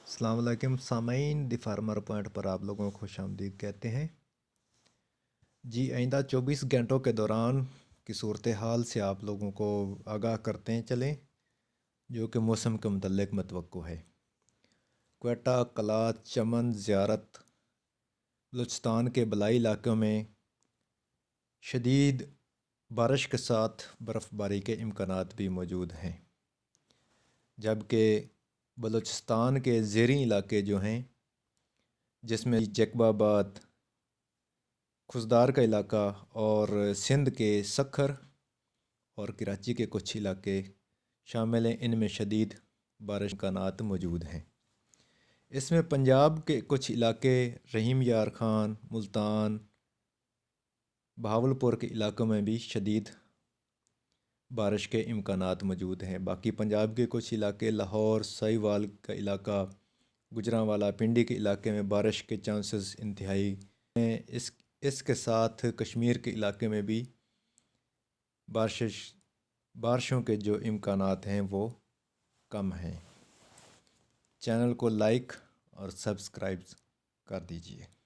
السلام علیکم سامعین، دی فارمر پوائنٹ پر آپ لوگوں کو خوش آمدید کہتے ہیں جی۔ آئندہ 24 گھنٹوں کے دوران کی صورتحال سے آپ لوگوں کو آگاہ کرتے ہیں چلیں، جو کہ موسم کے متعلق متوقع ہے۔ کوئٹہ، کلات، چمن، زیارت، بلوچستان کے بالائی علاقوں میں شدید بارش کے ساتھ برف باری کے امکانات بھی موجود ہیں، جبکہ بلوچستان کے زیریں علاقے جو ہیں، جس میں جیکب آباد، کھزدار کا علاقہ اور سندھ کے سکھر اور کراچی کے کچھ علاقے شامل ہیں، ان میں شدید بارش امکانات موجود ہیں۔ اس میں پنجاب کے کچھ علاقے، رحیم یار خان، ملتان، بہاولپور کے علاقوں میں بھی شدید بارش کے امکانات موجود ہیں۔ باقی پنجاب کے کچھ علاقے، لاہور، ساہیوال کا علاقہ، گجرانوالہ، پنڈی کے علاقے میں بارش کے چانسز انتہائی ہیں۔ اس کے ساتھ کشمیر کے علاقے میں بھی بارشوں کے جو امکانات ہیں وہ کم ہیں۔ چینل کو لائک اور سبسکرائب کر دیجیے۔